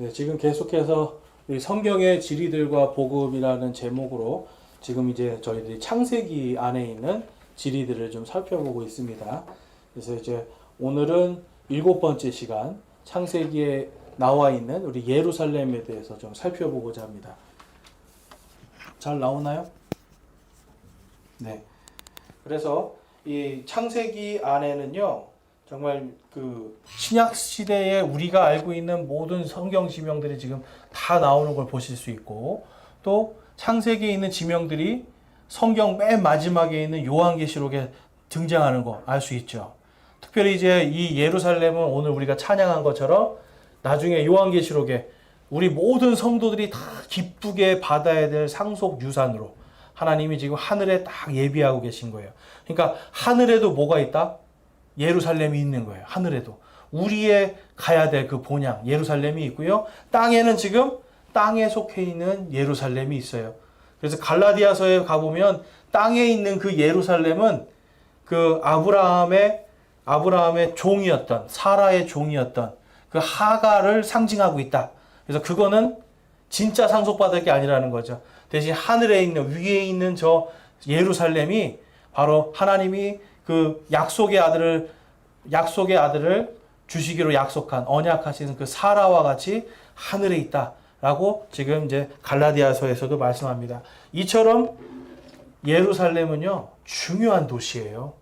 네, 지금 계속해서 우리 성경의 진리들과 복음이라는 제목으로 지금 이제 저희들이 창세기 안에 있는 진리들을 좀 살펴보고 있습니다. 그래서 이제 오늘은 7번째 시간 창세기에 나와 있는 우리 예루살렘에 대해서 좀 살펴보고자 합니다. 잘 나오나요? 네. 그래서 이 창세기 안에는요, 정말 그 신약 시대에 우리가 알고 있는 모든 성경 지명들이 지금 다 나오는 걸 보실 수 있고, 또 창세기에 있는 지명들이 성경 맨 마지막에 있는 요한계시록에 등장하는 거 알 수 있죠. 특별히 이제 이 예루살렘은 오늘 우리가 찬양한 것처럼 나중에 요한계시록에 우리 모든 성도들이 다 기쁘게 받아야 될 상속 유산으로 하나님이 지금 하늘에 딱 예비하고 계신 거예요. 그러니까 하늘에도 뭐가 있다? 예루살렘이 있는 거예요. 하늘에도. 우리의 가야 될 그 본향, 예루살렘이 있고요. 땅에는 지금 땅에 속해 있는 예루살렘이 있어요. 그래서 갈라디아서에 가보면 땅에 있는 그 예루살렘은 그 아브라함의 종이었던, 사라의 종이었던 그 하가를 상징하고 있다. 그래서 그거는 진짜 상속받을 게 아니라는 거죠. 대신 하늘에 있는, 위에 있는 저 예루살렘이 바로 하나님이 그 약속의 아들을 주시기로 약속한 언약하신 그 사라와 같이 하늘에 있다라고 지금 이제 갈라디아서에서도 말씀합니다. 이처럼 예루살렘은요, 중요한 도시예요.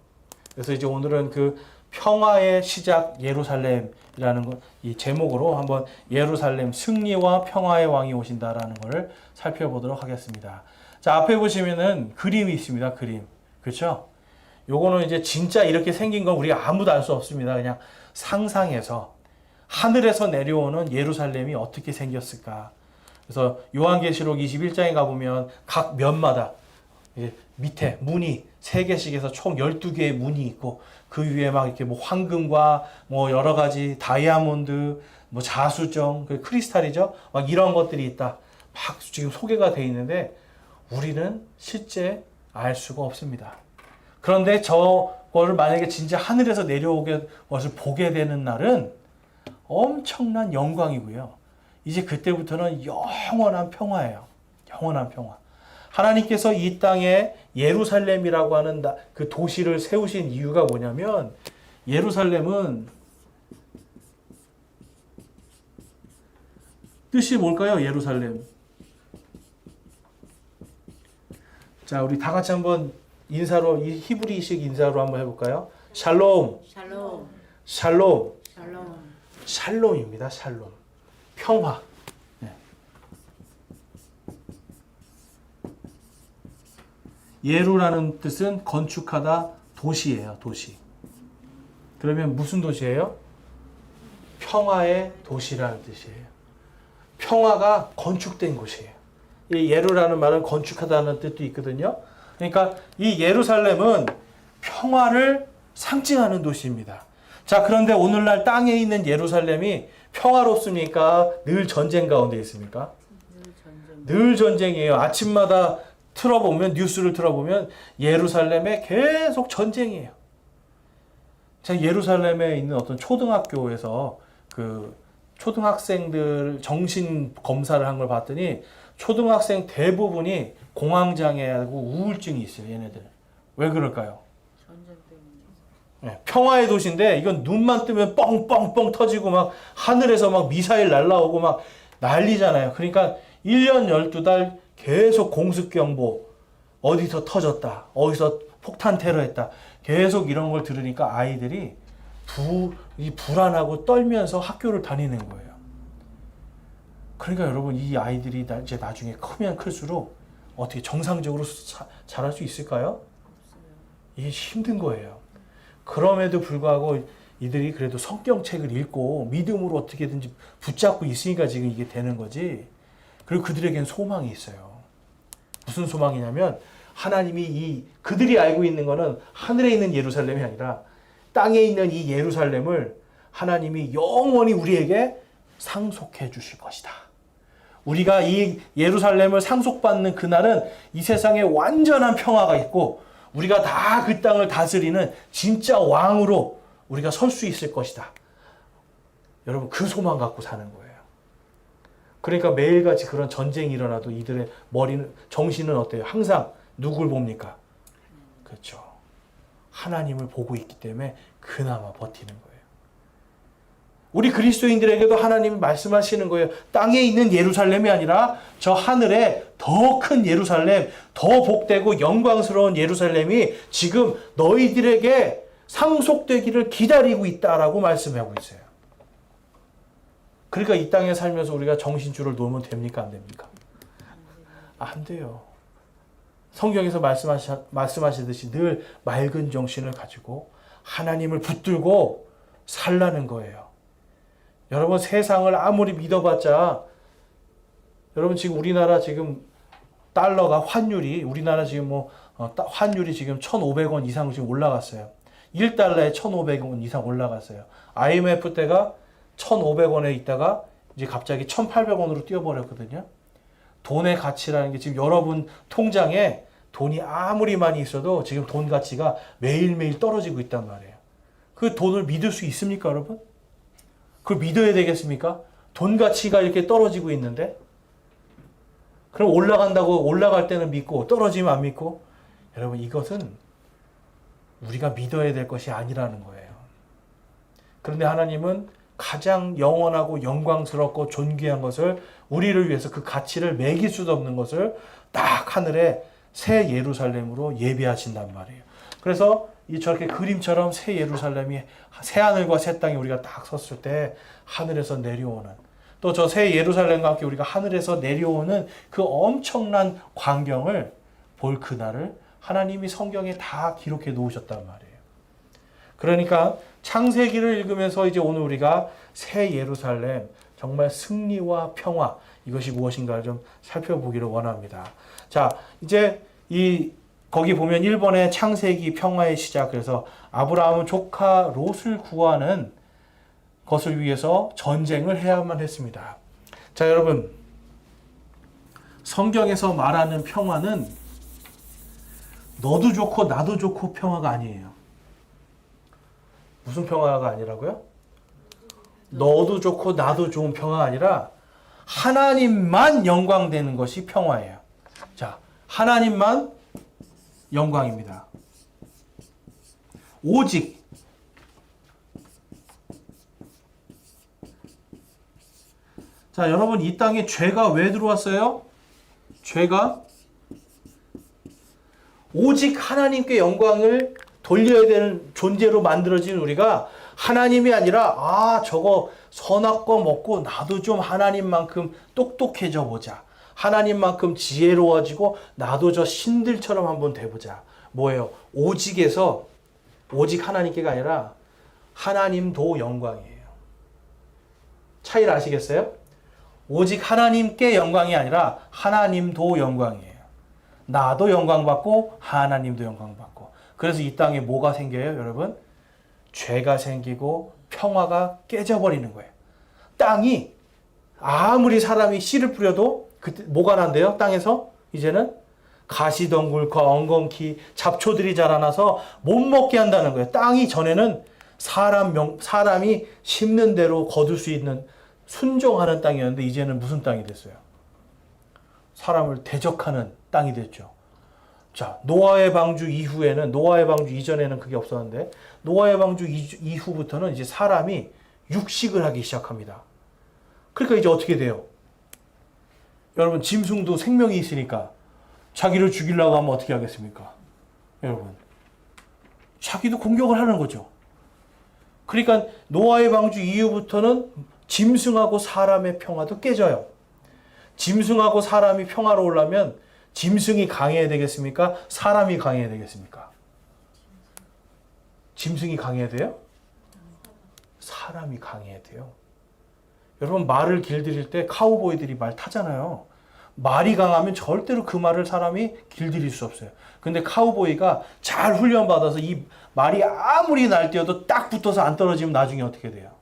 그래서 이제 오늘은 그 평화의 시작 예루살렘이라는 것, 이 제목으로 한번 예루살렘 승리와 평화의 왕이 오신다라는 것을 살펴보도록 하겠습니다. 자, 앞에 보시면은 그림이 있습니다. 그림. 그렇죠? 요거는 이제 진짜 이렇게 생긴 건 우리가 아무도 알 수 없습니다. 그냥 상상해서 하늘에서 내려오는 예루살렘이 어떻게 생겼을까. 그래서 요한계시록 21장에 가보면 각 면마다 밑에 문이 3개씩 해서 총 12개의 문이 있고 그 위에 막 이렇게 뭐 황금과 뭐 여러 가지 다이아몬드, 뭐 자수정, 그 크리스탈이죠. 막 이런 것들이 있다. 막 지금 소개가 돼 있는데 우리는 실제 알 수가 없습니다. 그런데 저거를 만약에 진짜 하늘에서 내려오게 것을 보게 되는 날은 엄청난 영광이고요. 이제 그때부터는 영원한 평화예요. 영원한 평화. 하나님께서 이 땅에 예루살렘이라고 하는 그 도시를 세우신 이유가 뭐냐면 예루살렘은 뜻이 뭘까요? 예루살렘. 자, 우리 다 같이 한번 인사로, 이 히브리식 인사로 한번 해볼까요? 샬롬. 샬롬. 샬롬. 샬롬. 샬롬입니다. 샬롬. 평화. 네. 예루라는 뜻은 건축하다, 도시예요. 도시. 그러면 무슨 도시예요? 평화의 도시라는 뜻이에요. 평화가 건축된 곳이에요. 이 예루라는 말은 건축하다는 뜻도 있거든요. 그러니까 이 예루살렘은 평화를 상징하는 도시입니다. 자, 그런데 오늘날 땅에 있는 예루살렘이 평화롭습니까? 늘 전쟁 가운데 있습니까? 늘 전쟁이에요. 아침마다 틀어보면, 뉴스를 틀어보면 예루살렘에 계속 전쟁이에요. 제가 예루살렘에 있는 어떤 초등학교에서 그 초등학생들 정신 검사를 한 걸 봤더니 초등학생 대부분이 공황장애하고 우울증이 있어요. 얘네들. 왜 그럴까요? 전쟁 때문에. 네, 평화의 도시인데 이건 눈만 뜨면 뻥뻥뻥 터지고 막 하늘에서 막 미사일 날라오고 막 난리잖아요. 그러니까 1년 12달 계속 공습경보, 어디서 터졌다, 어디서 폭탄 테러했다, 계속 이런 걸 들으니까 아이들이 불안하고 떨면서 학교를 다니는 거예요. 그러니까 여러분, 이 아이들이 이제 나중에 크면 클수록 어떻게 정상적으로 자랄 수 있을까요? 이게 힘든 거예요. 그럼에도 불구하고 이들이 그래도 성경책을 읽고 믿음으로 어떻게든지 붙잡고 있으니까 지금 이게 되는 거지. 그리고 그들에겐 소망이 있어요. 무슨 소망이냐면 하나님이 그들이 알고 있는 거는 하늘에 있는 예루살렘이 아니라 땅에 있는 이 예루살렘을 하나님이 영원히 우리에게 상속해 주실 것이다. 우리가 이 예루살렘을 상속받는 그날은 이 세상에 완전한 평화가 있고 우리가 다 그 땅을 다스리는 진짜 왕으로 우리가 설 수 있을 것이다. 여러분, 그 소망 갖고 사는 거예요. 그러니까 매일같이 그런 전쟁이 일어나도 이들의 머리는, 정신은 어때요? 항상 누굴 봅니까? 그렇죠. 하나님을 보고 있기 때문에 그나마 버티는 거예요. 우리 그리스도인들에게도 하나님이 말씀하시는 거예요. 땅에 있는 예루살렘이 아니라 저 하늘에 더 큰 예루살렘, 더 복되고 영광스러운 예루살렘이 지금 너희들에게 상속되기를 기다리고 있다라고 말씀하고 있어요. 그러니까 이 땅에 살면서 우리가 정신줄을 놓으면 됩니까? 안 됩니까? 안 돼요. 성경에서 말씀하시듯이 늘 맑은 정신을 가지고 하나님을 붙들고 살라는 거예요. 여러분, 세상을 아무리 믿어봤자, 여러분 지금 우리나라 지금 달러가 환율이, 우리나라 지금 환율이 지금 1,500원 이상 지금 올라갔어요. 1달러에 1,500원 이상 올라갔어요. IMF 때가 1,500원에 있다가 이제 갑자기 1,800원으로 뛰어버렸거든요. 돈의 가치라는 게 지금 여러분 통장에 돈이 아무리 많이 있어도 지금 돈 가치가 매일매일 떨어지고 있단 말이에요. 그 돈을 믿을 수 있습니까, 여러분? 그걸 믿어야 되겠습니까? 돈 가치가 이렇게 떨어지고 있는데? 그럼 올라간다고 올라갈 때는 믿고 떨어지면 안 믿고? 여러분, 이것은 우리가 믿어야 될 것이 아니라는 거예요. 그런데 하나님은 가장 영원하고 영광스럽고 존귀한 것을, 우리를 위해서 그 가치를 매길 수도 없는 것을 딱 하늘에 새 예루살렘으로 예비하신단 말이에요. 그래서 저렇게 그림처럼 새 예루살렘이, 새 하늘과 새 땅에 우리가 딱 섰을 때 하늘에서 내려오는, 또 저 새 예루살렘과 함께 우리가 하늘에서 내려오는 그 엄청난 광경을 볼 그날을 하나님이 성경에 다 기록해 놓으셨단 말이에요. 그러니까 창세기를 읽으면서 이제 오늘 우리가 새 예루살렘, 정말 승리와 평화, 이것이 무엇인가를 좀 살펴보기를 원합니다. 자, 이제 거기 보면 1번의 창세기 평화의 시작, 그래서 아브라함은 조카 롯을 구하는 것을 위해서 전쟁을 해야만 했습니다. 자, 여러분, 성경에서 말하는 평화는 너도 좋고 나도 좋고 평화가 아니에요. 무슨 평화가 아니라고요? 너도 좋고 나도 좋은 평화가 아니라 하나님만 영광되는 것이 평화예요. 자, 하나님만 영광입니다. 오직 자, 여러분, 이 땅에 죄가 왜 들어왔어요? 죄가 오직 하나님께 영광을 돌려야 되는 존재로 만들어진 우리가 하나님이 아니라 저거 선악과 먹고 나도 좀 하나님만큼 똑똑해져 보자. 하나님만큼 지혜로워지고 나도 저 신들처럼 한번 돼보자. 뭐예요? 오직에서 오직 하나님께가 아니라 하나님도 영광이에요. 차이를 아시겠어요? 오직 하나님께 영광이 아니라 하나님도 영광이에요. 나도 영광받고 하나님도 영광받고. 그래서 이 땅에 뭐가 생겨요, 여러분? 죄가 생기고 평화가 깨져버리는 거예요. 땅이 아무리 사람이 씨를 뿌려도 그때 뭐가 난대요? 땅에서 이제는 가시덩굴과 엉겅퀴 잡초들이 자라나서 못 먹게 한다는 거예요. 땅이 전에는 사람이 심는 대로 거둘 수 있는 순종하는 땅이었는데 이제는 무슨 땅이 됐어요? 사람을 대적하는 땅이 됐죠. 자, 노아의 방주 이후에는, 노아의 방주 이전에는 그게 없었는데 노아의 방주 이후부터는 이제 사람이 육식을 하기 시작합니다. 그러니까 이제 어떻게 돼요? 여러분, 짐승도 생명이 있으니까 자기를 죽이려고 하면 어떻게 하겠습니까? 여러분, 자기도 공격을 하는 거죠. 그러니까 노아의 방주 이후부터는 짐승하고 사람의 평화도 깨져요. 짐승하고 사람이 평화로우려면 짐승이 강해야 되겠습니까? 사람이 강해야 되겠습니까? 짐승이 강해야 돼요? 사람이 강해야 돼요. 여러분, 말을 길들일 때 카우보이들이 말 타잖아요. 말이 강하면 절대로 그 말을 사람이 길들일 수 없어요. 근데 카우보이가 잘 훈련받아서 이 말이 아무리 날뛰어도 딱 붙어서 안 떨어지면 나중에 어떻게 돼요?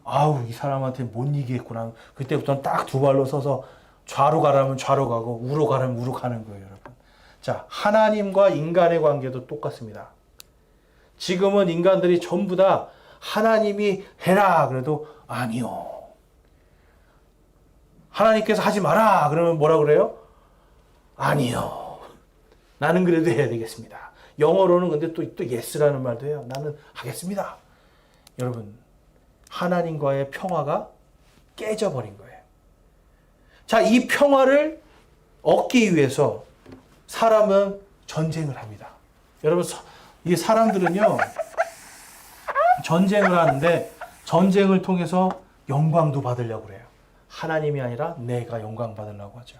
아우, 이 사람한테 못 이기겠구나. 그때부터는 딱 두 발로 서서 좌로 가라면 좌로 가고 우로 가라면 우로 가는 거예요, 여러분. 자, 하나님과 인간의 관계도 똑같습니다. 지금은 인간들이 전부 다 하나님이 해라 그래도 아니요. 하나님께서 하지 마라 그러면 뭐라 그래요? 아니요. 나는 그래도 해야 되겠습니다. 영어로는 근데 또 yes라는 말도 해요. 나는 하겠습니다. 여러분, 하나님과의 평화가 깨져버린 거예요. 자, 이 평화를 얻기 위해서 사람은 전쟁을 합니다. 여러분, 이 사람들은요, 전쟁을 하는데 전쟁을 통해서 영광도 받으려고 그래요. 하나님이 아니라 내가 영광 받으려고 하죠.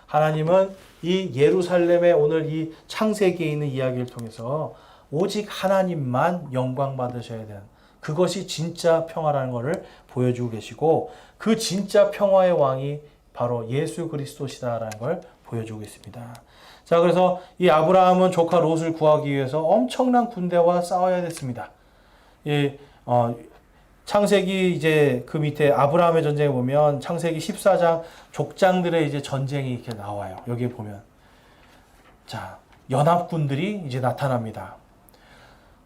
하나님은 이 예루살렘의 오늘 이 창세기에 있는 이야기를 통해서 오직 하나님만 영광 받으셔야 되는, 그것이 진짜 평화라는 것을 보여주고 계시고, 그 진짜 평화의 왕이 바로 예수 그리스도시다라는 걸 보여주고 있습니다. 자, 그래서 이 아브라함은 조카 롯을 구하기 위해서 엄청난 군대와 싸워야 됐습니다. 창세기 이제 그 밑에 아브라함의 전쟁에 보면 창세기 14장 족장들의 이제 전쟁이 이렇게 나와요. 여기에 보면. 자, 연합군들이 이제 나타납니다.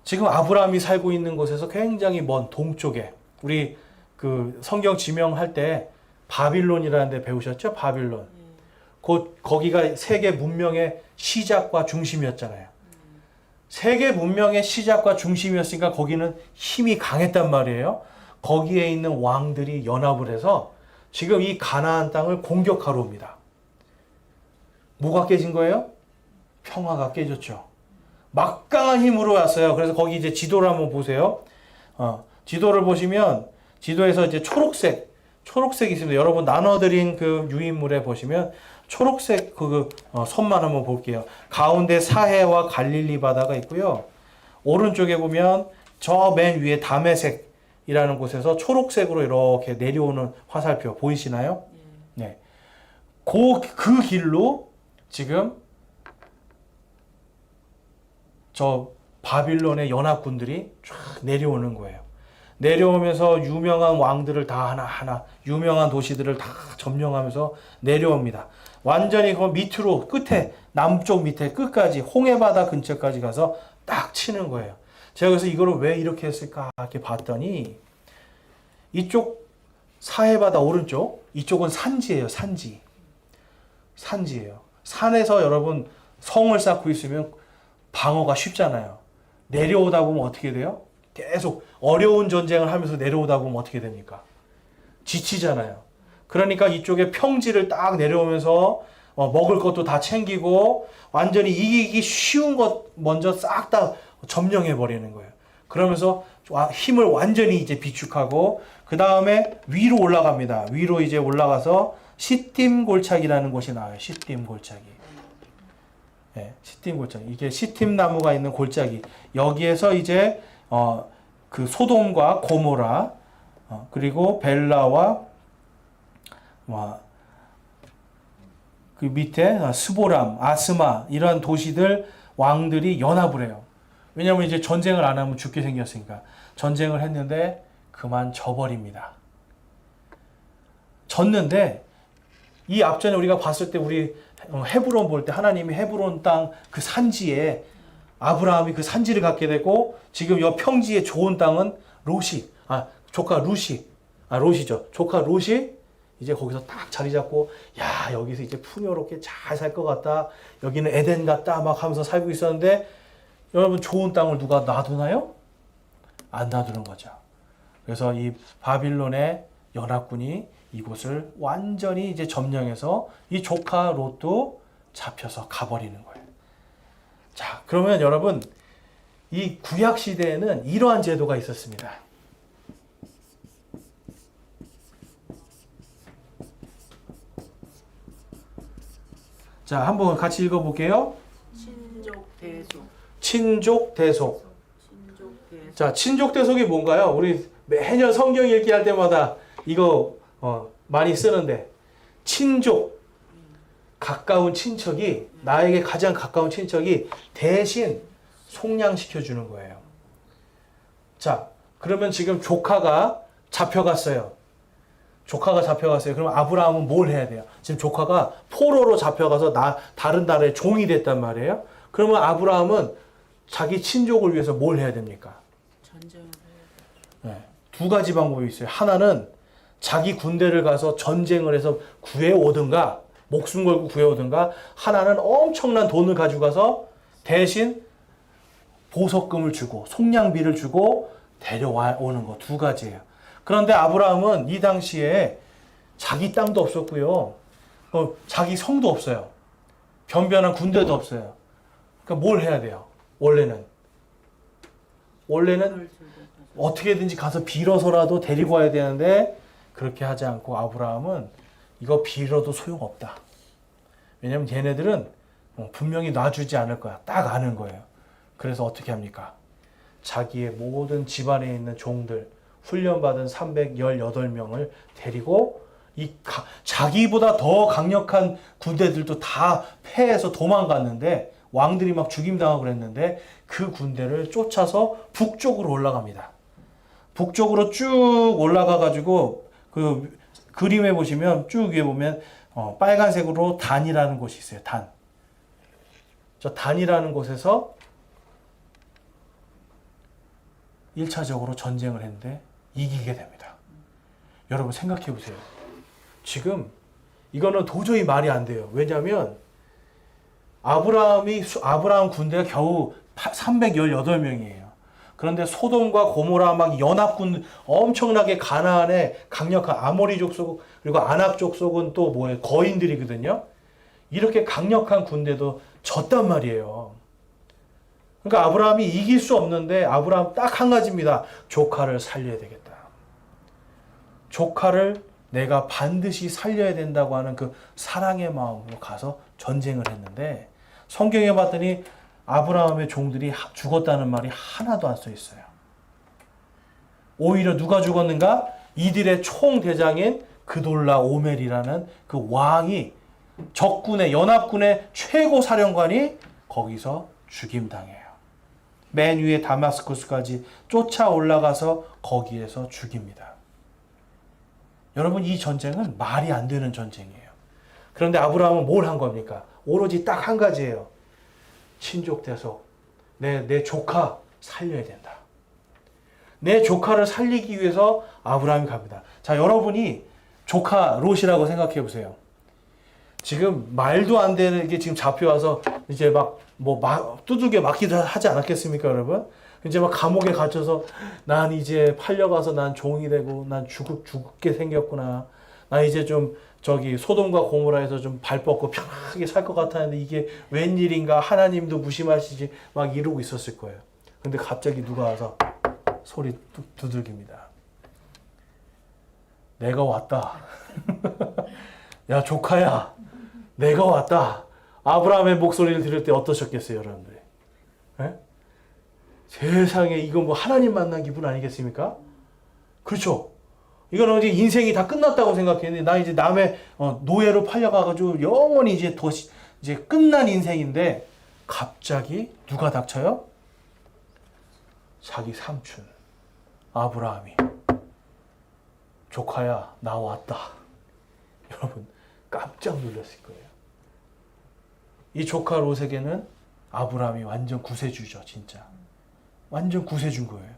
지금 아브라함이 살고 있는 곳에서 굉장히 먼 동쪽에, 우리 그 성경 지명할 때 바빌론이라는 데 배우셨죠? 바빌론. 거기가 세계 문명의 시작과 중심이었잖아요. 세계 문명의 시작과 중심이었으니까 거기는 힘이 강했단 말이에요. 거기에 있는 왕들이 연합을 해서 지금 이 가나안 땅을 공격하러 옵니다. 뭐가 깨진 거예요? 평화가 깨졌죠. 막강한 힘으로 왔어요. 그래서 거기 이제 지도를 한번 보세요. 지도를 보시면 지도에서 이제 초록색이 있습니다. 여러분 나눠드린 그 유인물에 보시면 초록색 선만 한번 볼게요. 가운데 사해와 갈릴리 바다가 있고요. 오른쪽에 보면 저 맨 위에 다메섹이라는 곳에서 초록색으로 이렇게 내려오는 화살표 보이시나요? 네. 그 길로 지금 저 바빌론의 연합군들이 쫙 내려오는 거예요. 내려오면서 유명한 왕들을 다 하나하나, 유명한 도시들을 다 점령하면서 내려옵니다. 완전히 그 밑으로 끝에, 남쪽 밑에 끝까지 홍해바다 근처까지 가서 딱 치는 거예요. 제가 그래서 이거를 왜 이렇게 했을까 이렇게 봤더니, 이쪽 사해바다 오른쪽, 이쪽은 산지예요. 산지예요. 산에서 여러분 성을 쌓고 있으면 방어가 쉽잖아요. 내려오다 보면 어떻게 돼요? 계속 어려운 전쟁을 하면서 내려오다 보면 어떻게 됩니까? 지치잖아요. 그러니까 이쪽에 평지를 딱 내려오면서 먹을 것도 다 챙기고 완전히 이기기 쉬운 것 먼저 싹 다 점령해 버리는 거예요. 그러면서 힘을 완전히 이제 비축하고 그 다음에 위로 올라갑니다. 위로 이제 올라가서 시딤 골짜기라는 곳이 나와요. 시딤 골짜기. 네, 시딤 골짜기. 이게 시딤 나무가 있는 골짜기. 여기에서 이제 그 소돔과 고모라 그리고 벨라와 그 밑에 스보람, 아스마 이런 도시들 왕들이 연합을 해요. 왜냐하면 이제 전쟁을 안 하면 죽게 생겼으니까. 전쟁을 했는데 그만 져버립니다. 졌는데 이 앞전에 우리가 봤을 때 우리 헤브론 볼 때 하나님이 헤브론 땅 그 산지에 아브라함이 그 산지를 갖게 되고 지금 이 평지의 좋은 땅은 조카 롯이 이제 거기서 딱 자리 잡고 야 여기서 이제 풍요롭게 잘 살 것 같다. 여기는 에덴 같다 막 하면서 살고 있었는데 여러분 좋은 땅을 누가 놔두나요? 안 놔두는 거죠. 그래서 이 바빌론의 연합군이 이곳을 완전히 이제 점령해서 이 조카 롯도 잡혀서 가버리는 거예요. 자, 그러면 여러분 이 구약 시대에는 이러한 제도가 있었습니다. 자, 한번 같이 읽어볼게요. 친족대속. 자, 친족대속이 뭔가요? 우리 매년 성경 읽기 할 때마다 이거 많이 쓰는데 친족, 가까운 친척이 나에게 가장 가까운 친척이 대신 속량시켜 주는 거예요. 자, 그러면 지금 조카가 잡혀갔어요. 그럼 아브라함은 뭘 해야 돼요? 지금 조카가 포로로 잡혀가서 다른 나라의 종이 됐단 말이에요. 그러면 아브라함은 자기 친족을 위해서 뭘 해야 됩니까? 전쟁을 해야 돼요. 네, 두 가지 방법이 있어요. 하나는 자기 군대를 가서 전쟁을 해서 구해오든가 목숨 걸고 구해오든가, 하나는 엄청난 돈을 가지고 가서 대신 보석금을 주고 속량비를 주고 데려와 오는 거, 두 가지예요. 그런데 아브라함은 이 당시에 자기 땅도 없었고요, 자기 성도 없어요. 변변한 군대도 없어요. 그러니까 뭘 해야 돼요? 원래는 어떻게든지 가서 빌어서라도 데리고 와야 되는데, 그렇게 하지 않고 아브라함은 이거 빌어도 소용없다. 왜냐면 얘네들은 분명히 놔주지 않을 거야. 딱 아는 거예요. 그래서 어떻게 합니까? 자기의 모든 집안에 있는 종들, 훈련받은 318명을 데리고 자기보다 더 강력한 군대들도 다 패해서 도망갔는데, 왕들이 막 죽임당하고 그랬는데, 그 군대를 쫓아서 북쪽으로 올라갑니다. 북쪽으로 쭉 올라가가지고 그 그림에 보시면 쭉 위에 보면 빨간색으로 단이라는 곳이 있어요. 단. 저 단이라는 곳에서 1차적으로 전쟁을 했는데 이기게 됩니다. 여러분 생각해 보세요. 지금 이거는 도저히 말이 안 돼요. 왜냐하면 아브라함 군대가 겨우 318명이에요. 그런데 소돔과 고모라 막 연합군, 엄청나게 가나안의 강력한 아모리 족속, 그리고 아낙 족속은 또 뭐예요? 거인들이거든요. 이렇게 강력한 군대도 졌단 말이에요. 그러니까 아브라함이 이길 수 없는데, 아브라함 딱 한 가지입니다. 조카를 살려야 되겠다. 조카를 내가 반드시 살려야 된다고 하는 그 사랑의 마음으로 가서 전쟁을 했는데, 성경에 봤더니 아브라함의 종들이 죽었다는 말이 하나도 안 써 있어요. 오히려 누가 죽었는가? 이들의 총대장인 그돌라 오멜이라는 그 왕이, 적군의, 연합군의 최고 사령관이 거기서 죽임당해요. 맨 위에 다마스쿠스까지 쫓아 올라가서 거기에서 죽입니다. 여러분, 이 전쟁은 말이 안 되는 전쟁이에요. 그런데 아브라함은 뭘 한 겁니까? 오로지 딱 한 가지예요. 친족 대속. 내 조카 살려야 된다. 내 조카를 살리기 위해서 아브라함이 갑니다. 자, 여러분이 조카 롯이라고 생각해 보세요. 지금 말도 안 되는 게 지금 잡혀와서 이제 두들겨 맞기도 하지 않았겠습니까, 여러분? 이제 막 감옥에 갇혀서 난 이제 팔려가서 난 종이 되고 난 죽게 생겼구나. 난 이제 좀 소돔과 고모라에서 좀 발 뻗고 편하게 살 것 같았는데 이게 웬일인가, 하나님도 무심하시지, 막 이러고 있었을 거예요. 근데 갑자기 누가 와서 소리 두들깁니다. 내가 왔다. 야, 조카야, 내가 왔다. 아브라함의 목소리를 들을 때 어떠셨겠어요, 여러분들? 네? 세상에, 이거 뭐 하나님 만난 기분 아니겠습니까? 그렇죠? 이거는 이제 인생이 다 끝났다고 생각했는데, 나 이제 남의 노예로 팔려가가지고 영원히 이제 끝난 인생인데, 갑자기 누가 닥쳐요? 자기 삼촌 아브라함이, 조카야, 나 왔다. 여러분 깜짝 놀랐을 거예요. 이 조카 롯에게는 아브라함이 완전 구세주죠. 진짜 완전 구세주인 거예요.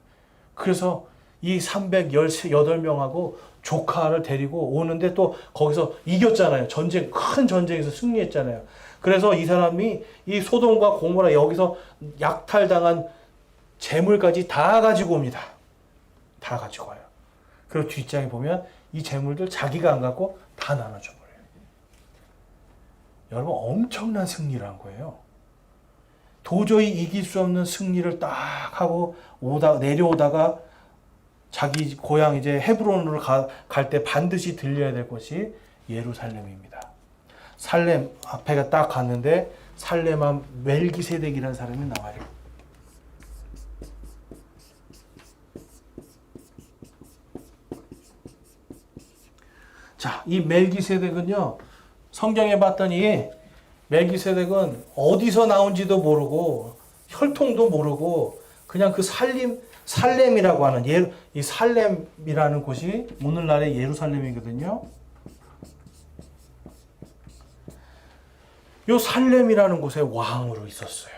그래서 이 318명하고 조카를 데리고 오는데, 또 거기서 이겼잖아요. 큰 전쟁에서 승리했잖아요. 그래서 이 사람이 이 소돔과 고모라 여기서 약탈당한 재물까지 다 가지고 옵니다. 다 가지고 와요. 그리고 뒷장에 보면 이 재물들 자기가 안 갖고 다 나눠줘 버려요. 여러분, 엄청난 승리를 한 거예요. 도저히 이길 수 없는 승리를 딱 하고 내려오다가 자기 고향 이제 헤브론으로 갈 때 반드시 들려야 될 곳이 예루살렘입니다. 살렘 앞에가 딱 갔는데, 살렘함 멜기세덱이라는 사람이 나와요. 자, 이 멜기세덱은요, 성경에 봤더니 멜기세덱은 어디서 나온지도 모르고 혈통도 모르고 그냥 그 살렘이라고 하는 이 살렘이라는 곳이 오늘날의 예루살렘이거든요. 요 살렘이라는 곳에 왕으로 있었어요.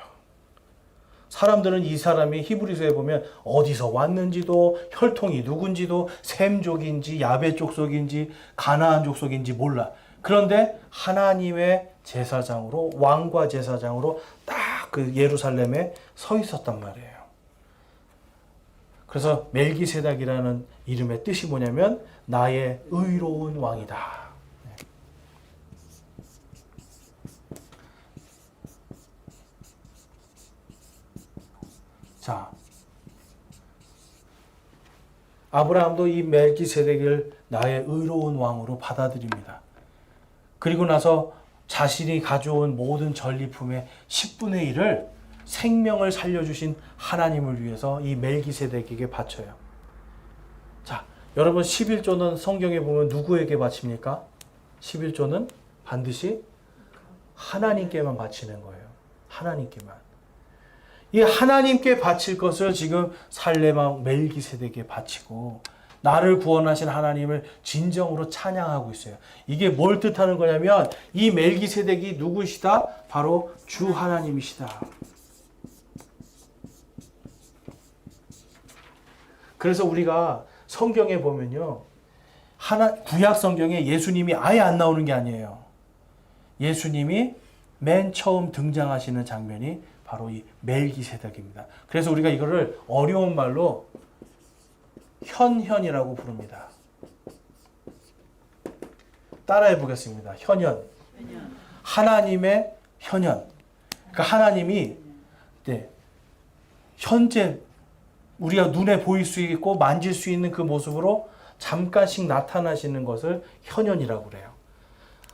사람들은 이 사람이 히브리서에 보면 어디서 왔는지도 혈통이 누군지도 셈족인지 야베 족속인지 가나안 족속인지 몰라. 그런데 하나님의 제사장으로 왕과 제사장으로 딱 그 예루살렘에 서 있었단 말이에요. 그래서 멜기세덱이라는 이름의 뜻이 뭐냐면 나의 의로운 왕이다. 자, 아브라함도 이 멜기세덱을 나의 의로운 왕으로 받아들입니다. 그리고 나서 자신이 가져온 모든 전리품의 10분의 1을 생명을 살려주신 하나님을 위해서 이 멜기세덱에게 바쳐요. 자, 여러분 11조는 성경에 보면 누구에게 바칩니까? 11조는 반드시 하나님께만 바치는 거예요. 하나님께만. 이 하나님께 바칠 것을 지금 살레망 멜기세덱에게 바치고 나를 구원하신 하나님을 진정으로 찬양하고 있어요. 이게 뭘 뜻하는 거냐면 이 멜기세덱이 누구시다? 바로 주 하나님이시다. 그래서 우리가 성경에 보면요. 구약 성경에 예수님이 아예 안 나오는 게 아니에요. 예수님이 맨 처음 등장하시는 장면이 바로 이 멜기세덱입니다. 그래서 우리가 이거를 어려운 말로 현현이라고 부릅니다. 따라해 보겠습니다. 현현. 하나님의 현현. 그러니까 하나님이 현재 우리가 눈에 보일 수 있고 만질 수 있는 그 모습으로 잠깐씩 나타나시는 것을 현현이라고 그래요.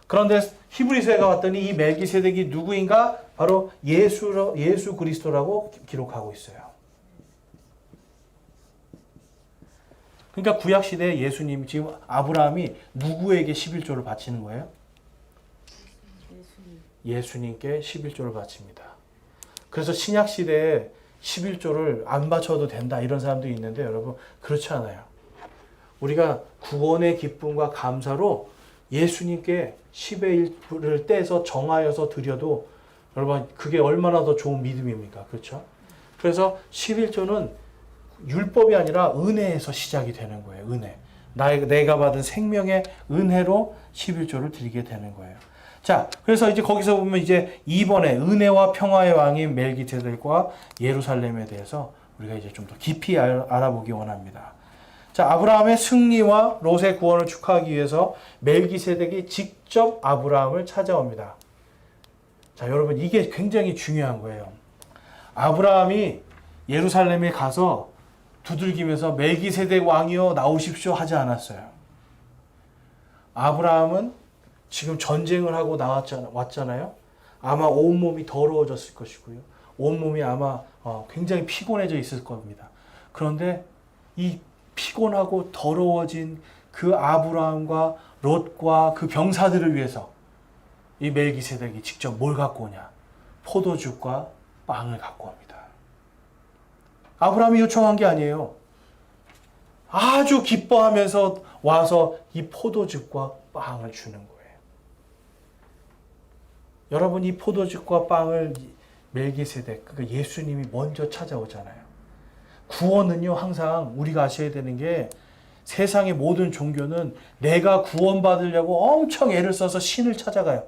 그런데 히브리서에 가봤더니 이 멜기세덱이 누구인가? 바로 예수 그리스도라고 기록하고 있어요. 그러니까 구약시대에 예수님, 지금 아브라함이 누구에게 11조를 바치는 거예요? 예수님께 11조를 바칩니다. 그래서 신약시대에 11조를 안 바쳐도 된다 이런 사람도 있는데 여러분 그렇지 않아요. 우리가 구원의 기쁨과 감사로 예수님께 10의 1을 떼서 정하여서 드려도 여러분 그게 얼마나 더 좋은 믿음입니까? 그렇죠? 그래서 11조는 율법이 아니라 은혜에서 시작이 되는 거예요. 은혜. 내가 받은 생명의 은혜로 11조를 드리게 되는 거예요. 자, 그래서 이제 거기서 보면 이제 이번에 은혜와 평화의 왕인 멜기세덱과 예루살렘에 대해서 우리가 이제 좀 더 깊이 알아보기 원합니다. 자, 아브라함의 승리와 롯의 구원을 축하하기 위해서 멜기세덱이 직접 아브라함을 찾아옵니다. 자, 여러분 이게 굉장히 중요한 거예요. 아브라함이 예루살렘에 가서 두들기면서 멜기세덱 왕이여 나오십시오 하지 않았어요. 아브라함은 지금 전쟁을 하고 왔잖아요. 아마 온몸이 더러워졌을 것이고요. 온몸이 아마 굉장히 피곤해져 있을 겁니다. 그런데 이 피곤하고 더러워진 그 아브라함과 롯과 그 병사들을 위해서 이 멜기세덱이 직접 뭘 갖고 오냐? 포도주과 빵을 갖고 옵니다. 아브라함이 요청한 게 아니에요. 아주 기뻐하면서 와서 이 포도즙과 빵을 주는 거예요. 여러분 이 포도즙과 빵을 멜기세덱, 그러니까 예수님이 먼저 찾아오잖아요. 구원은요 항상 우리가 아셔야 되는 게 세상의 모든 종교는 내가 구원받으려고 엄청 애를 써서 신을 찾아가요.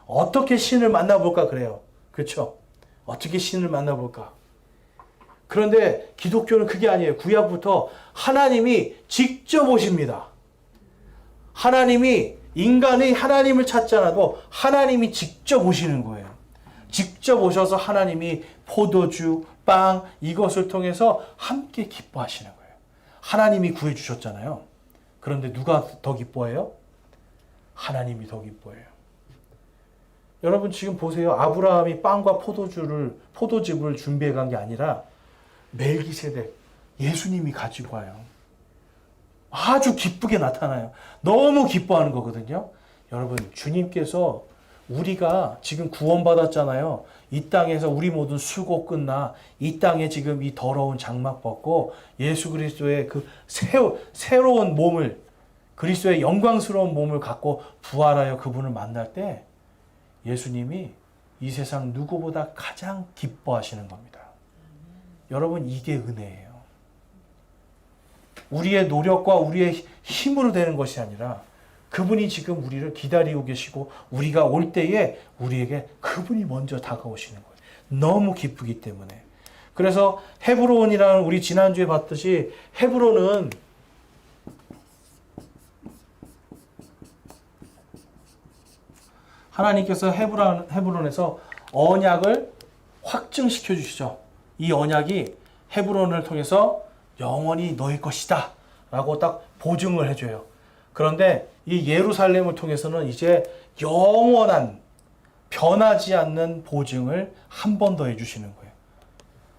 어떻게 신을 만나볼까 그래요. 그렇죠? 어떻게 신을 만나볼까? 그런데 기독교는 그게 아니에요. 구약부터 하나님이 직접 오십니다. 하나님이 인간이 하나님을 찾지 않아도 하나님이 직접 오시는 거예요. 직접 오셔서 하나님이 포도주, 빵 이것을 통해서 함께 기뻐하시는 거예요. 하나님이 구해주셨잖아요. 그런데 누가 더 기뻐해요? 하나님이 더 기뻐해요. 여러분 지금 보세요. 아브라함이 빵과 포도즙을 준비해 간 게 아니라 멜기세덱, 예수님이 가지고 와요. 아주 기쁘게 나타나요. 너무 기뻐하는 거거든요. 여러분, 주님께서 우리가 지금 구원받았잖아요. 이 땅에서 우리 모든 수고 끝나 이 땅에 지금 이 더러운 장막 벗고 예수 그리스도의 그 새로운 몸을, 그리스도의 영광스러운 몸을 갖고 부활하여 그분을 만날 때 예수님이 이 세상 누구보다 가장 기뻐하시는 겁니다. 여러분, 이게 은혜예요. 우리의 노력과 우리의 힘으로 되는 것이 아니라 그분이 지금 우리를 기다리고 계시고 우리가 올 때에 우리에게 그분이 먼저 다가오시는 거예요. 너무 기쁘기 때문에. 그래서 헤브론이라는, 우리 지난주에 봤듯이 헤브론은 하나님께서 헤브론에서 언약을 확증시켜 주시죠. 이 언약이 헤브론을 통해서 영원히 너희 것이다 라고 딱 보증을 해줘요. 그런데 이 예루살렘을 통해서는 이제 영원한, 변하지 않는 보증을 한 번 더 해주시는 거예요.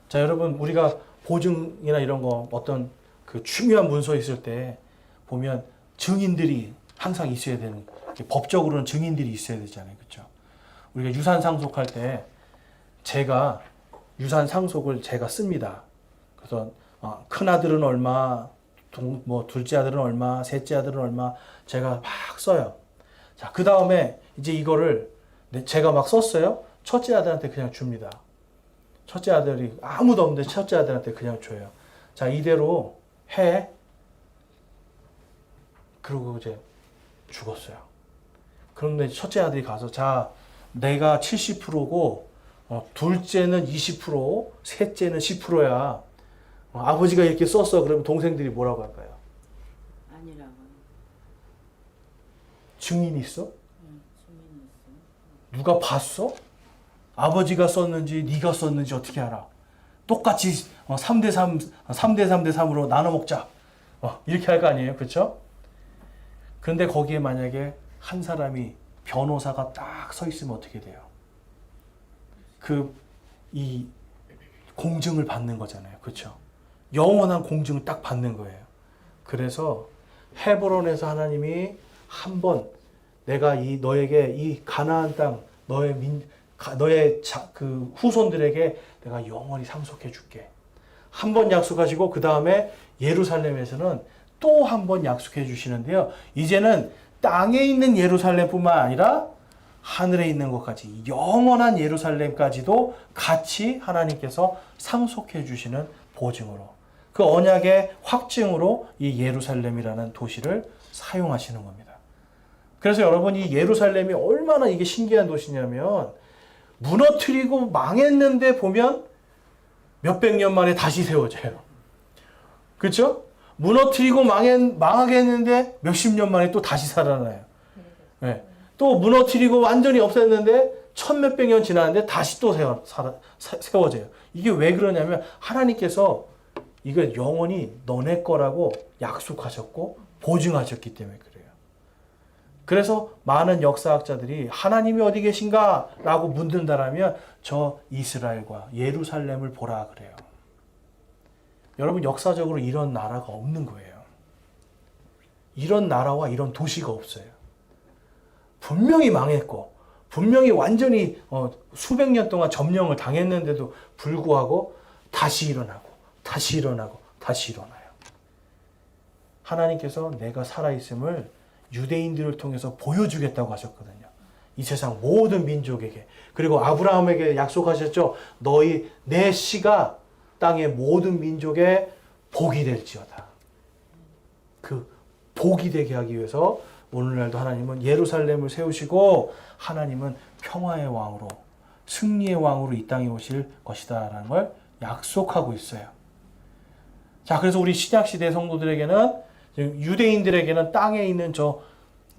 자, 여러분, 우리가 보증이나 이런 거, 어떤 그 중요한 문서 있을 때 보면 증인들이 항상 있어야 되는, 법적으로는 증인들이 있어야 되잖아요. 그렇죠? 우리가 유산 상속할 때 제가 유산 상속을 제가 씁니다. 그래서 큰 아들은 얼마, 둘째 아들은 얼마, 셋째 아들은 얼마, 제가 막 써요. 자, 그 다음에 이제 이거를 제가 막 썼어요. 첫째 아들한테 그냥 줍니다. 첫째 아들이 아무도 없는데 첫째 아들한테 그냥 줘요. 자, 이대로 해. 그러고 이제 죽었어요. 그런데 첫째 아들이 가서, 자, 내가 70%고, 둘째는 20%, 셋째는 10%야. 아버지가 이렇게 썼어. 그러면 동생들이 뭐라고 할까요? 아니라고. 증인이 있어? 증인이 있어. 누가 봤어? 아버지가 썼는지 네가 썼는지 어떻게 알아? 똑같이 3대 3, 3대 3대 3으로 나눠 먹자. 이렇게 할 거 아니에요. 그렇죠? 그런데 거기에 만약에 한 사람이, 변호사가 딱 서 있으면 어떻게 돼요? 이 공증을 받는 거잖아요. 그렇죠? 영원한 공증을 딱 받는 거예요. 그래서 헤브론에서 하나님이 한번 내가 너에게 이 가나안 땅, 너의 그 후손들에게 내가 영원히 상속해 줄게. 한 번 약속하시고 그 다음에 예루살렘에서는 또 한 번 약속해 주시는데요. 이제는 땅에 있는 예루살렘뿐만 아니라 하늘에 있는 것까지, 영원한 예루살렘까지도 같이 하나님께서 상속해 주시는 보증으로, 그 언약의 확증으로 이 예루살렘이라는 도시를 사용하시는 겁니다. 그래서 여러분, 이 예루살렘이 얼마나 이게 신기한 도시냐면, 무너뜨리고 망했는데 보면 몇백 년 만에 다시 세워져요. 그렇죠? 무너뜨리고 망하게 했는데 몇십 년 만에 또 다시 살아나요. 네. 또 무너뜨리고 완전히 없앴는데 천몇백 년 지났는데 다시 또 세워져요. 이게 왜 그러냐면 하나님께서 이거 영원히 너네 거라고 약속하셨고 보증하셨기 때문에 그래요. 그래서 많은 역사학자들이 하나님이 어디 계신가? 라고 묻는다라면 저 이스라엘과 예루살렘을 보라 그래요. 여러분, 역사적으로 이런 나라가 없는 거예요. 이런 나라와 이런 도시가 없어요. 분명히 망했고 분명히 완전히 수백 년 동안 점령을 당했는데도 불구하고 다시 일어나고 다시 일어나고 다시 일어나요. 하나님께서 내가 살아있음을 유대인들을 통해서 보여주겠다고 하셨거든요. 이 세상 모든 민족에게. 그리고 아브라함에게 약속하셨죠. 내 씨가 땅의 모든 민족의 복이 될지어다. 그 복이 되게 하기 위해서 오늘날도 하나님은 예루살렘을 세우시고 하나님은 평화의 왕으로, 승리의 왕으로 이 땅에 오실 것이다 라는 걸 약속하고 있어요. 자, 그래서 우리 신약시대 성도들에게는, 유대인들에게는 땅에 있는 저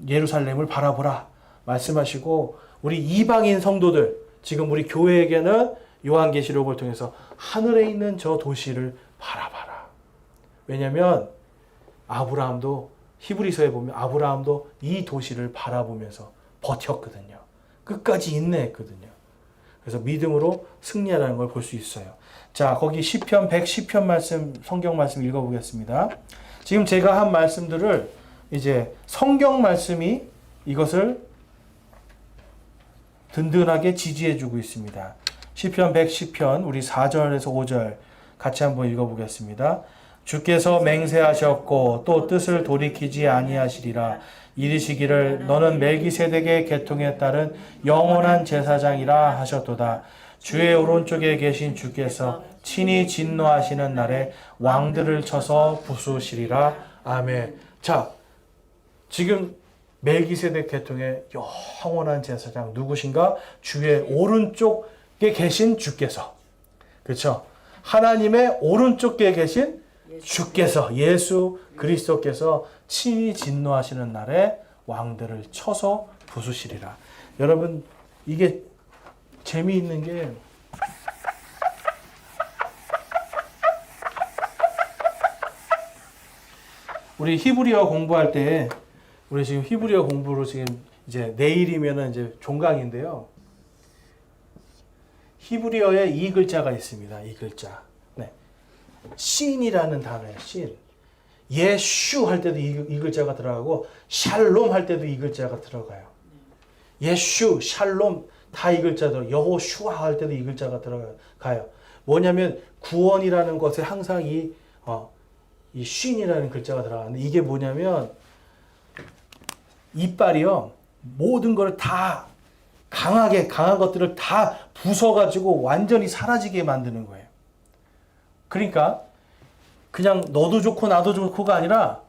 예루살렘을 바라보라 말씀하시고, 우리 이방인 성도들, 지금 우리 교회에게는 요한계시록을 통해서 하늘에 있는 저 도시를 바라봐라. 왜냐하면 아브라함도, 히브리서에 보면 아브라함도 이 도시를 바라보면서 버텼거든요. 끝까지 인내했거든요. 그래서 믿음으로 승리하라는 걸 볼 수 있어요. 자, 거기 시편 110편 말씀, 성경 말씀 읽어보겠습니다. 지금 제가 한 말씀들을 이제 성경 말씀이 이것을 든든하게 지지해주고 있습니다. 시편 110편 우리 4절에서 5절 같이 한번 읽어보겠습니다. 주께서 맹세하셨고 또 뜻을 돌이키지 아니하시리라. 이르시기를 너는 멜기세덱의 계통에 따른 영원한 제사장이라 하셨도다. 주의 오른쪽에 계신 주께서 친히 진노하시는 날에 왕들을 쳐서 부수시리라. 아멘. 자, 지금 멜기세덱 계통의 영원한 제사장 누구신가? 주의 오른쪽에 계신 주께서. 그렇죠? 하나님의 오른쪽에 계신 주께서, 예수 그리스도께서 친히 진노하시는 날에 왕들을 쳐서 부수시리라. 여러분, 이게 재미있는 게 우리 히브리어 공부할 때 우리 지금 히브리어 공부로 지금 이제 내일이면은 이제 종강인데요. 히브리어에 이 글자가 있습니다. 이 글자. 네. 신이라는 단어예요. 신. 예슈 할 때도 이 글자가 들어가고 샬롬 할 때도 이 글자가 들어가요. 예슈, 샬롬 다 이 글자도 여호슈아 할 때도 이 글자가 들어가요. 뭐냐면 구원이라는 것에 항상 이 쉰이라는 글자가 들어가는데 이게 뭐냐면 이빨이요. 모든 걸 다 강한 것들을 다 부숴가지고 완전히 사라지게 만드는 거예요. 그러니까 그냥 너도 좋고 나도 좋고가 아니라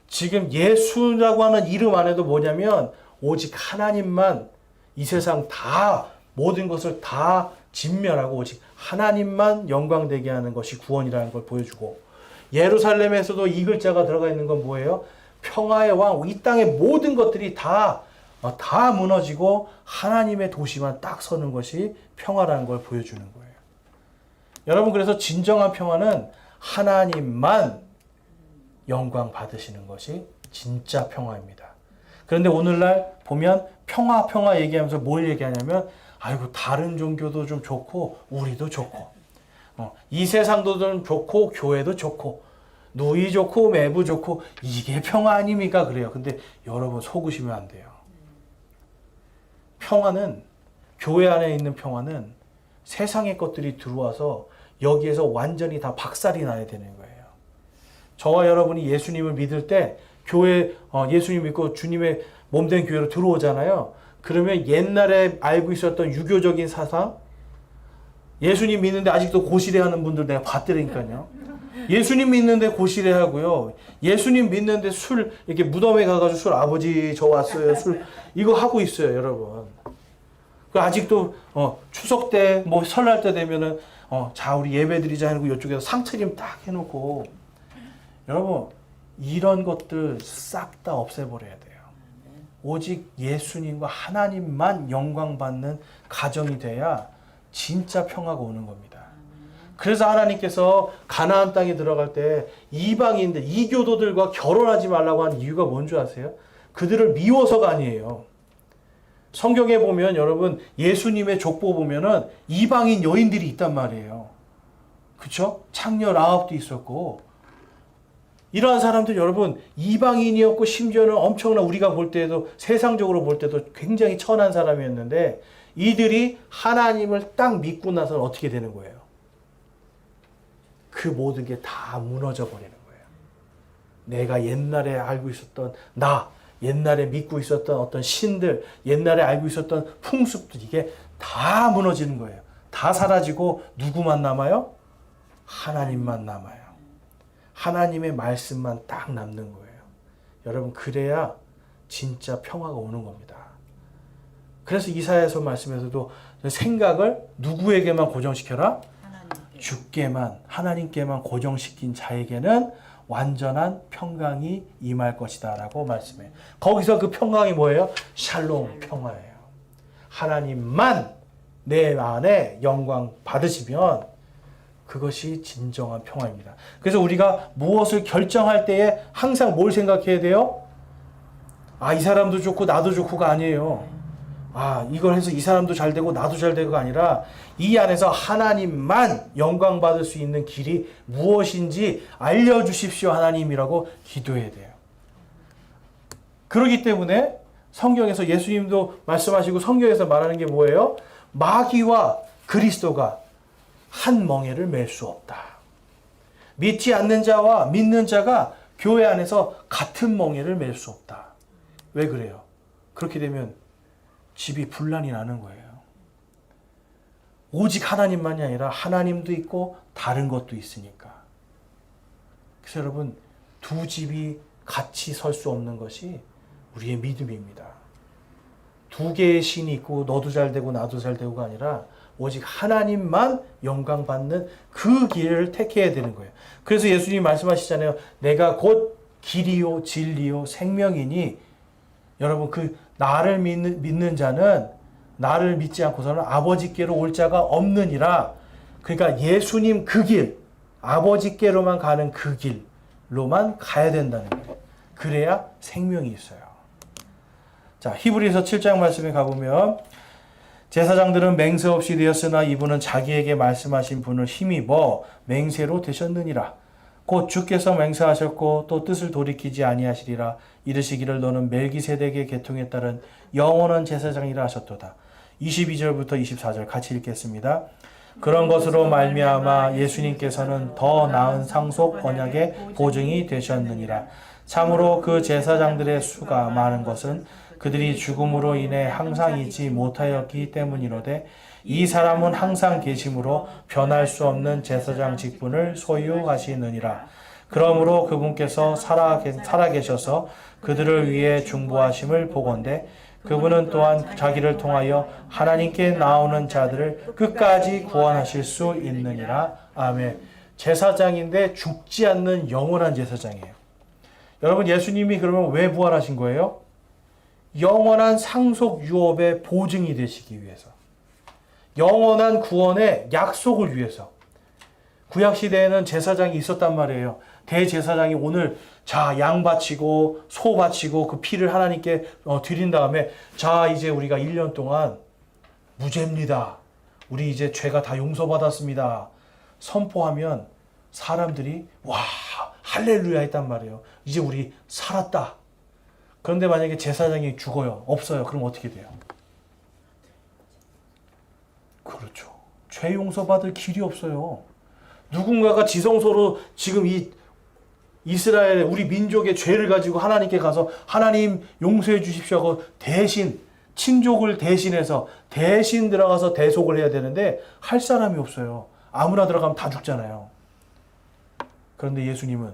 지금 예수라고 하는 이름 안에도 뭐냐면 오직 하나님만 이 세상 다 모든 것을 다 진멸하고 오직 하나님만 영광되게 하는 것이 구원이라는 걸 보여주고 예루살렘에서도 이 글자가 들어가 있는 건 뭐예요? 평화의 왕, 이 땅의 모든 것들이 다 무너지고 하나님의 도시만 딱 서는 것이 평화라는 걸 보여주는 거예요. 여러분, 그래서 진정한 평화는 하나님만 영광 받으시는 것이 진짜 평화입니다. 그런데 오늘날 보면 평화 얘기하면서 뭘 얘기하냐면 아이고 다른 종교도 좀 좋고 우리도 좋고 이 세상도 좀 좋고 교회도 좋고 누이 좋고 매부 좋고 이게 평화 아닙니까? 그래요. 근데 여러분 속으시면 안 돼요. 평화는 교회 안에 있는 평화는 세상의 것들이 들어와서 여기에서 완전히 다 박살이 나야 되는 거예요. 저와 여러분이 예수님을 믿을 때 교회 예수님 믿고 주님의 몸된 교회로 들어오잖아요. 그러면 옛날에 알고 있었던 유교적인 사상 예수님 믿는데 아직도 고시래하는 분들 내가 봤더라니까요. 예수님 믿는데 고시래하고요. 예수님 믿는데 술 이렇게 무덤에 가가지고 술 아버지 저 왔어요 술 이거 하고 있어요, 여러분. 그 아직도 추석 때 뭐 설날 때 되면은 자 우리 예배드리자 해놓고 이쪽에서 상차림 딱 해놓고 여러분 이런 것들 싹 다 없애버려야 돼요. 오직 예수님과 하나님만 영광 받는 가정이 돼야 진짜 평화가 오는 겁니다. 그래서 하나님께서 가나안 땅에 들어갈 때 이방인들, 이교도들과 결혼하지 말라고 한 이유가 뭔지 아세요? 그들을 미워서가 아니에요. 성경에 보면 여러분 예수님의 족보 보면은 이방인 여인들이 있단 말이에요. 그렇죠? 창녀 라합도 있었고 이러한 사람들 여러분 이방인이었고 심지어는 엄청난 우리가 볼 때도 세상적으로 볼 때도 굉장히 천한 사람이었는데 이들이 하나님을 딱 믿고 나서는 어떻게 되는 거예요? 그 모든 게 다 무너져 버리는 거예요. 내가 옛날에 알고 있었던 옛날에 믿고 있었던 어떤 신들, 옛날에 알고 있었던 풍습들 이게 다 무너지는 거예요. 다 사라지고 누구만 남아요? 하나님만 남아요. 하나님의 말씀만 딱 남는 거예요. 여러분 그래야 진짜 평화가 오는 겁니다. 그래서 이사야서 말씀에서도 생각을 누구에게만 고정시켜라? 주께만 하나님께만 고정시킨 자에게는 완전한 평강이 임할 것이다 라고 말씀해요. 거기서 그 평강이 뭐예요? 샬롬 평화예요. 하나님만 내 안에 영광 받으시면 그것이 진정한 평화입니다. 그래서 우리가 무엇을 결정할 때에 항상 뭘 생각해야 돼요? 이 사람도 좋고 나도 좋고가 아니에요. 이걸 해서 이 사람도 잘 되고 나도 잘 되고가 아니라 이 안에서 하나님만 영광 받을 수 있는 길이 무엇인지 알려주십시오 하나님이라고 기도해야 돼요. 그렇기 때문에 성경에서 예수님도 말씀하시고 성경에서 말하는 게 뭐예요? 마귀와 그리스도가 한 멍에를 맬 수 없다. 믿지 않는 자와 믿는 자가 교회 안에서 같은 멍에를 맬 수 없다. 왜 그래요? 그렇게 되면 집이 분란이 나는 거예요. 오직 하나님만이 아니라 하나님도 있고 다른 것도 있으니까. 그래서 여러분, 두 집이 같이 설 수 없는 것이 우리의 믿음입니다. 두 개의 신이 있고 너도 잘 되고 나도 잘 되고가 아니라 오직 하나님만 영광 받는 그 길을 택해야 되는 거예요. 그래서 예수님이 말씀하시잖아요. 내가 곧 길이요 진리요 생명이니, 여러분, 그 나를 믿는 자는, 나를 믿지 않고서는 아버지께로 올 자가 없느니라. 그러니까 예수님 그 길, 아버지께로만 가는 그 길로만 가야 된다는 거예요. 그래야 생명이 있어요. 자, 히브리서 7장 말씀에 가보면, 제사장들은 맹세 없이 되었으나 이분은 자기에게 말씀하신 분을 힘입어 맹세로 되셨느니라. 곧 주께서 맹세하셨고 또 뜻을 돌이키지 아니하시리라. 이르시기를 너는 멜기세덱의 계통에 따른 영원한 제사장이라 하셨도다. 22절부터 24절 같이 읽겠습니다. 그런 것으로 말미암아 예수님께서는 더 나은 상속 언약의 보증이 되셨느니라. 참으로 그 제사장들의 수가 많은 것은 그들이 죽음으로 인해 항상 있지 못하였기 때문이로되 이 사람은 항상 계심으로 변할 수 없는 제사장 직분을 소유하시느니라. 그러므로 그분께서 살아계셔서 그들을 위해 중보하심을 보건대 그분은 또한 자기를 통하여 하나님께 나오는 자들을 끝까지 구원하실 수 있느니라. 아멘. 제사장인데 죽지 않는 영원한 제사장이에요. 여러분, 예수님이 그러면 왜 부활하신 거예요? 영원한 상속 유업의 보증이 되시기 위해서, 영원한 구원의 약속을 위해서. 구약시대에는 제사장이 있었단 말이에요. 대제사장이 오늘 자, 양 바치고 소 바치고 그 피를 하나님께 드린 다음에, 자, 이제 우리가 1년 동안 무죄입니다, 우리 이제 죄가 다 용서받았습니다 선포하면 사람들이 와, 할렐루야 했단 말이에요. 이제 우리 살았다. 그런데 만약에 제사장이 죽어요, 없어요, 그럼 어떻게 돼요? 그렇죠. 죄 용서받을 길이 없어요. 누군가가 지성소로 지금 이 이스라엘, 우리 민족의 죄를 가지고 하나님께 가서 하나님 용서해 주십시오 하고 대신, 친족을 대신해서 대신 들어가서 대속을 해야 되는데 할 사람이 없어요. 아무나 들어가면 다 죽잖아요. 그런데 예수님은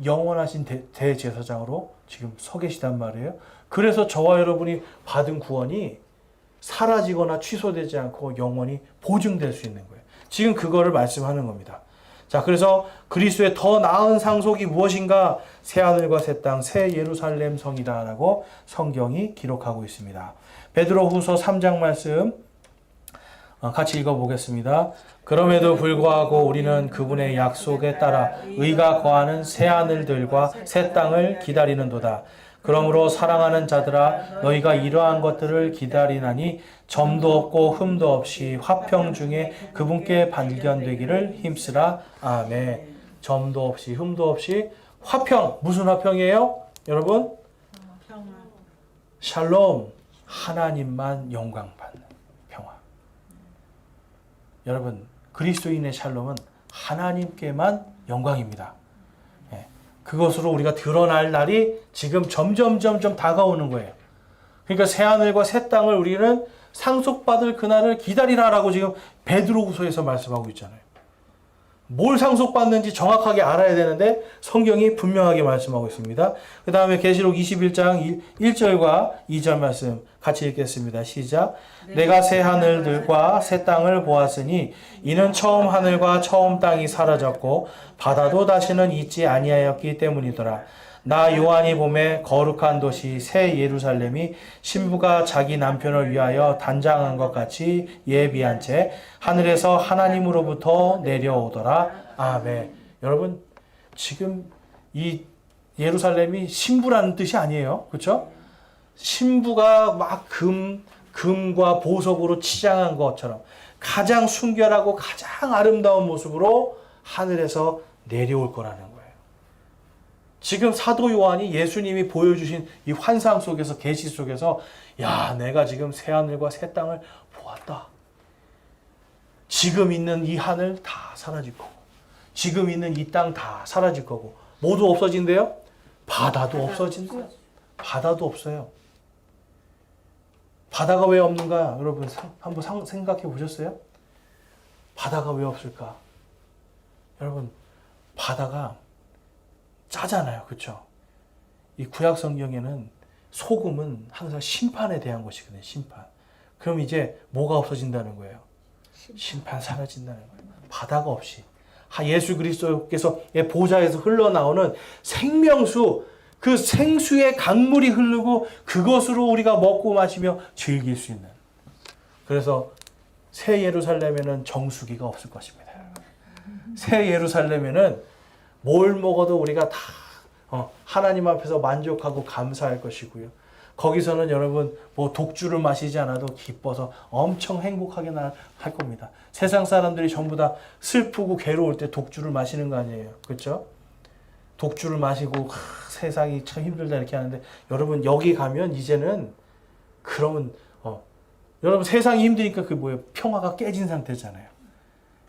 영원하신 대제사장으로 지금 서 계시단 말이에요. 그래서 저와 여러분이 받은 구원이 사라지거나 취소되지 않고 영원히 보증될 수 있는 거예요. 지금 그거를 말씀하는 겁니다. 자, 그래서 그리스도의 더 나은 상속이 무엇인가? 새하늘과 새 땅, 새 예루살렘 성이다라고 성경이 기록하고 있습니다. 베드로후서 3장 말씀 같이 읽어보겠습니다. 그럼에도 불구하고 우리는 그분의 약속에 따라 의가 거하는 새하늘들과 새 땅을 기다리는도다. 그러므로 사랑하는 자들아, 너희가 이러한 것들을 기다리나니 점도 없고 흠도 없이 화평 중에 그분께 발견되기를 힘쓰라. 아멘. 점도 없이 흠도 없이 화평. 무슨 화평이에요? 여러분? 평화. 샬롬. 하나님만 영광 받는 평화. 여러분, 그리스도인의 샬롬은 하나님께만 영광입니다. 그것으로 우리가 드러날 날이 지금 점점 다가오는 거예요. 그러니까 새하늘과 새 땅을 우리는 상속받을 그날을 기다리라라고 지금 베드로후서에서 말씀하고 있잖아요. 뭘 상속받는지 정확하게 알아야 되는데 성경이 분명하게 말씀하고 있습니다. 그 다음에 계시록 21장 1절과 2절 말씀 같이 읽겠습니다. 시작. 내가 새 하늘들과 새 땅을 보았으니 이는 처음 하늘과 처음 땅이 사라졌고 바다도 다시는 있지 아니하였기 때문이더라. 나 요한이 보매 거룩한 도시 새 예루살렘이 신부가 자기 남편을 위하여 단장한 것 같이 예비한 채 하늘에서 하나님으로부터 내려오더라. 아멘. 여러분, 지금 이 예루살렘이 신부라는 뜻이 아니에요. 그렇죠? 신부가 막 금과 보석으로 치장한 것처럼 가장 순결하고 가장 아름다운 모습으로 하늘에서 내려올 거라는 거예요. 지금 사도 요한이 예수님이 보여주신 이 환상 속에서, 계시 속에서, 야, 내가 지금 새 하늘과 새 땅을 보았다. 지금 있는 이 하늘 다 사라질 거고, 지금 있는 이 땅 다 사라질 거고, 모두 없어진대요? 바다도 없어진대요. 바다도 없어요. 바다가 왜 없는가? 여러분, 한번 생각해 보셨어요? 바다가 왜 없을까? 여러분, 바다가 짜잖아요. 그렇죠? 이 구약 성경에는 소금은 항상 심판에 대한 것이거든요. 심판. 그럼 이제 뭐가 없어진다는 거예요? 심판 사라진다는 거예요. 바다가 없이 예수 그리스도께서의 보좌에서 흘러나오는 생명수, 그 생수의 강물이 흐르고 그것으로 우리가 먹고 마시며 즐길 수 있는. 그래서 새 예루살렘에는 정수기가 없을 것입니다. 새 예루살렘에는 뭘 먹어도 우리가 다 하나님 앞에서 만족하고 감사할 것이고요. 거기서는 여러분 뭐 독주를 마시지 않아도 기뻐서 엄청 행복하게 할 겁니다. 세상 사람들이 전부 다 슬프고 괴로울 때 독주를 마시는 거 아니에요. 그렇죠? 독주를 마시고 세상이 참 힘들다 이렇게 하는데 여러분 여기 가면 이제는 그러면 여러분 세상이 힘드니까 그 뭐예요? 평화가 깨진 상태잖아요.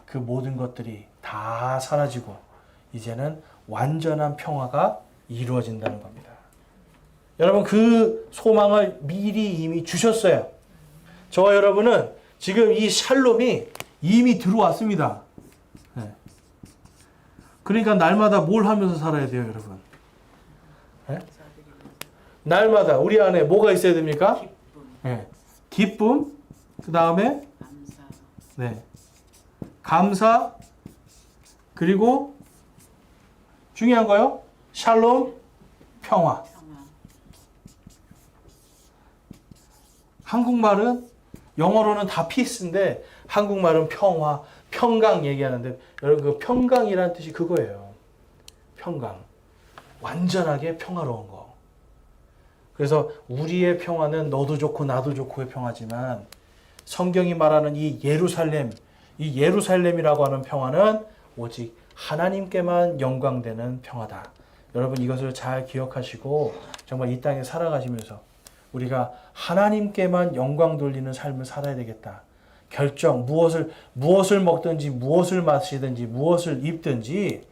그 모든 것들이 다 사라지고 이제는 완전한 평화가 이루어진다는 겁니다. 여러분 그 소망을 미리 이미 주셨어요. 저와 여러분은 지금 이 샬롬이 이미 들어왔습니다. 네. 그러니까 날마다 뭘 하면서 살아야 돼요, 여러분? 네? 날마다 우리 안에 뭐가 있어야 됩니까? 기쁨, 네. 기쁨, 그 다음에 감사, 네. 감사, 그리고 중요한 거요. 샬롬, 평화. 평화, 한국말은 영어로는 다 피스인데 한국말은 평화, 평강 얘기하는데 여러분 그 평강이라는 뜻이 그거예요. 평강. 완전하게 평화로운 거. 그래서 우리의 평화는 너도 좋고 나도 좋고의 평화지만 성경이 말하는 이 예루살렘이라고 하는 평화는 오직 하나님께만 영광되는 평화다. 여러분 이것을 잘 기억하시고 정말 이 땅에 살아가시면서 우리가 하나님께만 영광 돌리는 삶을 살아야 되겠다. 결정, 무엇을 먹든지 무엇을 마시든지 무엇을 입든지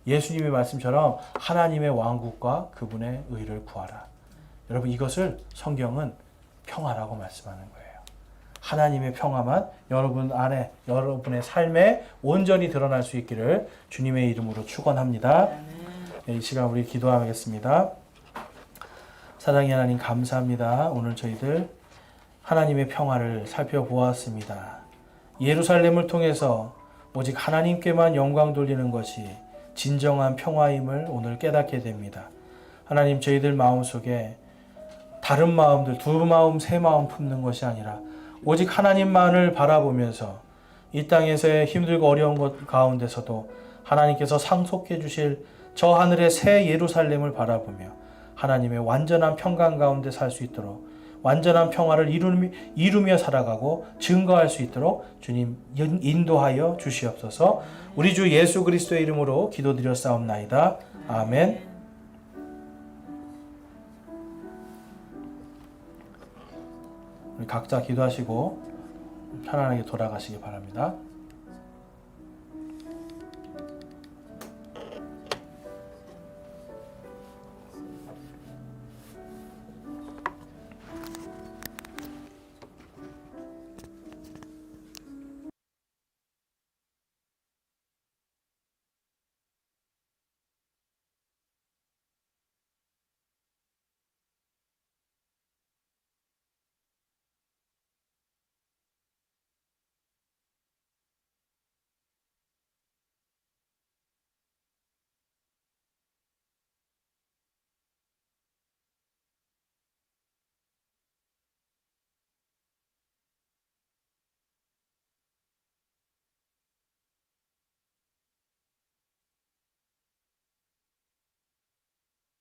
예수님의 말씀처럼 하나님의 왕국과 그분의 의를 구하라. 여러분 이것을 성경은 평화라고 말씀하는 거예요. 하나님의 평화만 여러분 안에 여러분의 삶에 온전히 드러날 수 있기를 주님의 이름으로 축원합니다. 이 시간 우리 기도하겠습니다. 사랑의 하나님 감사합니다. 오늘 저희들 하나님의 평화를 살펴보았습니다. 예루살렘을 통해서 오직 하나님께만 영광 돌리는 것이 진정한 평화임을 오늘 깨닫게 됩니다. 하나님 저희들 마음속에 다른 마음들 두 마음 세 마음 품는 것이 아니라 오직 하나님만을 바라보면서 이 땅에서의 힘들고 어려운 것 가운데서도 하나님께서 상속해 주실 저 하늘의 새 예루살렘을 바라보며 하나님의 완전한 평강 가운데 살 수 있도록 완전한 평화를 이루며 살아가고 증거할 수 있도록 주님 인도하여 주시옵소서. 우리 주 예수 그리스도의 이름으로 기도드렸사옵나이다. 아멘. 우리 각자 기도하시고 편안하게 돌아가시기 바랍니다.